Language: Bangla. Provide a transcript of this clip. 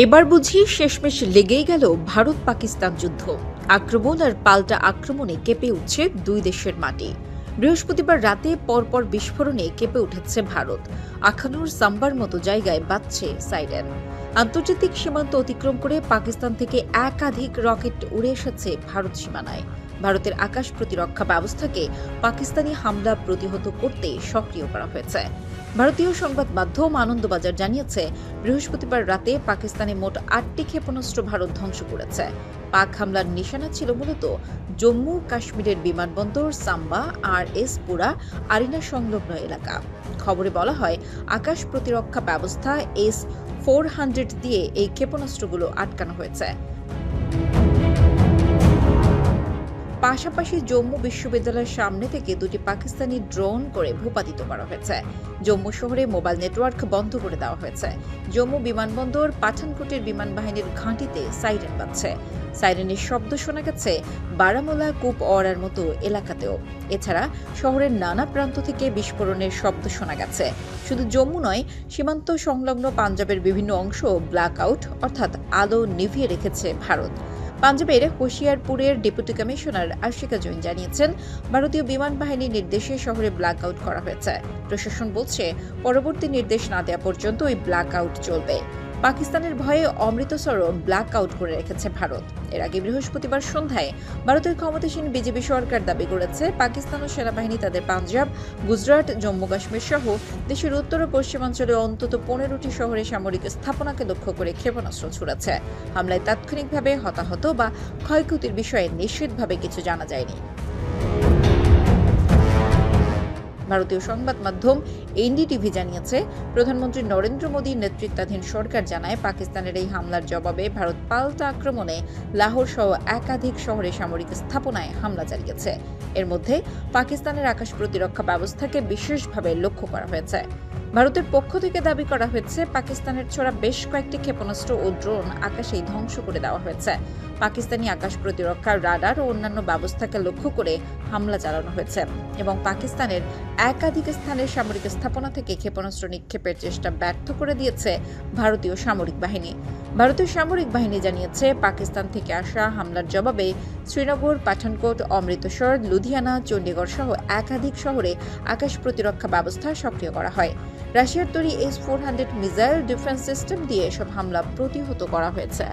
এবার বুঝি শেষমেশ লেগেই গেল ভারত পাকিস্তান যুদ্ধ। আক্রমণ আর পাল্টা আক্রমণে কেঁপে উঠছে দুই দেশের মাটি। বৃহস্পতিবার রাতে পরপর বিস্ফোরণে কেঁপে উঠেছে ভারত। আখানুর সাম্বার মতো জায়গায় বাজছে সাইরেন। আন্তর্জাতিক সীমান্ত অতিক্রম করে পাকিস্তান থেকে একাধিক রকেট উড়ে এসেছে ভারত সীমানায়। ভারতের আকাশ প্রতিরক্ষা ব্যবস্থাকে পাকিস্তানি হামলা প্রতিহত করতে সক্রিয় করা হয়েছে। ভারতীয় সংবাদ মাধ্যম আনন্দবাজার জানিয়েছে, বৃহস্পতিবার রাতে পাকিস্তানে মোট ৮টি ক্ষেপণাস্ত্র ভারত ধ্বংস করেছে। পাক হামলার নিশানা ছিল মূলত জম্মু কাশ্মীরের বিমানবন্দর সাম্বা আর এসপুরা আরিনা সংলগ্ন এলাকা। খবরে বলা হয়, আকাশ প্রতিরক্ষা ব্যবস্থা S-400 দিয়ে এই ক্ষেপণাস্ত্রগুলো আটকানো হয়েছে। পাশাপাশি জম্মু বিশ্ববিদ্যালয়ের সামনে থেকে দুটি পাকিস্তানি ড্রোন করে ভূপাতিত করা হয়েছে। জম্মু শহরে মোবাইল নেটওয়ার্ক বন্ধ করে দেওয়া হয়েছে। জম্মু বিমানবন্দর পাঠানকোটের বিমান বাহিনীর ঘাঁটিতে সাইরেন বাজছে। সাইরেনের শব্দ শোনা গেছে বারামুলা কুপওয়ারার মতো এলাকাতেও। এছাড়া শহরের নানা প্রান্ত থেকে বিস্ফোরণের শব্দ শোনা গেছে। শুধু জম্মু নয়, সীমান্ত সংলগ্ন পাঞ্জাবের বিভিন্ন অংশ ব্ল্যাক আউট অর্থাৎ আলো নিভিয়ে রেখেছে ভারত। পাঞ্জাবের হোশিয়ারপুরের ডেপুটি কমিশনার আশিকা জৈন জানিয়েছেন, ভারতীয় বিমান বাহিনীর নির্দেশে শহরে ব্ল্যাক আউট করা হয়েছে। প্রশাসন বলছে, পরবর্তী নির্দেশ না দেওয়া পর্যন্ত ওই ব্ল্যাক আউট চলবে। পাকিস্তানের ভয়ে অমৃতসরও ব্ল্যাক আউট করে রেখেছে ভারত। এর আগে বৃহস্পতিবার সন্ধ্যায় ভারতের ক্ষমতাসীন বিজেপি সরকার দাবি করেছে, পাকিস্তান ও সেনাবাহিনী তাদের পাঞ্জাব, গুজরাট, জম্মু কাশ্মীর সহ দেশের উত্তর ও পশ্চিমাঞ্চলে অন্তত 15টি শহরে সামরিক স্থাপনাকে লক্ষ্য করে ক্ষেপণাস্ত্র ছুড়েছে। হামলায় তাৎক্ষণিকভাবে হতাহত বা ক্ষয়ক্ষতির বিষয়ে নিশ্চিতভাবে কিছু জানা যায়নি। ভারতীয় সংবাদ মাধ্যম এনডিটিভি জানিয়েছে, প্রধানমন্ত্রী নরেন্দ্র মোদীর নেতৃত্বাধীন সরকার জানায়, পাকিস্তানের এই হামলার জবাবে ভারত পাল্টা আক্রমণে লাহোর সহ একাধিক শহরে সামরিক স্থাপনায় হামলা চালিয়েছে। এর মধ্যে পাকিস্তানের আকাশ প্রতিরক্ষা ব্যবস্থাকে বিশেষভাবে লক্ষ্য করা হয়েছে। ভারতের পক্ষ থেকে দাবি করা হয়েছে, পাকিস্তানের ছোড়া বেশ কয়েকটি ক্ষেপণাস্ত্র ও ড্রোন আকাশেই ধ্বংস করে দেওয়া হয়েছে। পাকিস্তানি আকাশ প্রতিরক্ষার রাডার ও অন্যান্য ব্যবস্থাকে লক্ষ্য করে হামলা চালানো হয়েছে এবং পাকিস্তানের একাধিক স্থানের সামরিক স্থাপনা থেকে ক্ষেপণাস্ত্র নিক্ষেপের চেষ্টা ব্যর্থ করে দিয়েছে ভারতীয় সামরিক বাহিনী। ভারতীয় সামরিক বাহিনী জানিয়েছে, পাকিস্তান থেকে আসা হামলার জবাবে শ্রীনগর, পাঠানকোট, অমৃতসর, লুধিয়ানা, চণ্ডীগড় সহ একাধিক শহরে আকাশ প্রতিরক্ষা ব্যবস্থা সক্রিয় করা হয়। রাশিয়ার তৈরি S-400 মিসাইল ডিফেন্স সিস্টেম দিয়ে এসব হামলা প্রতিহত করা হয়েছে।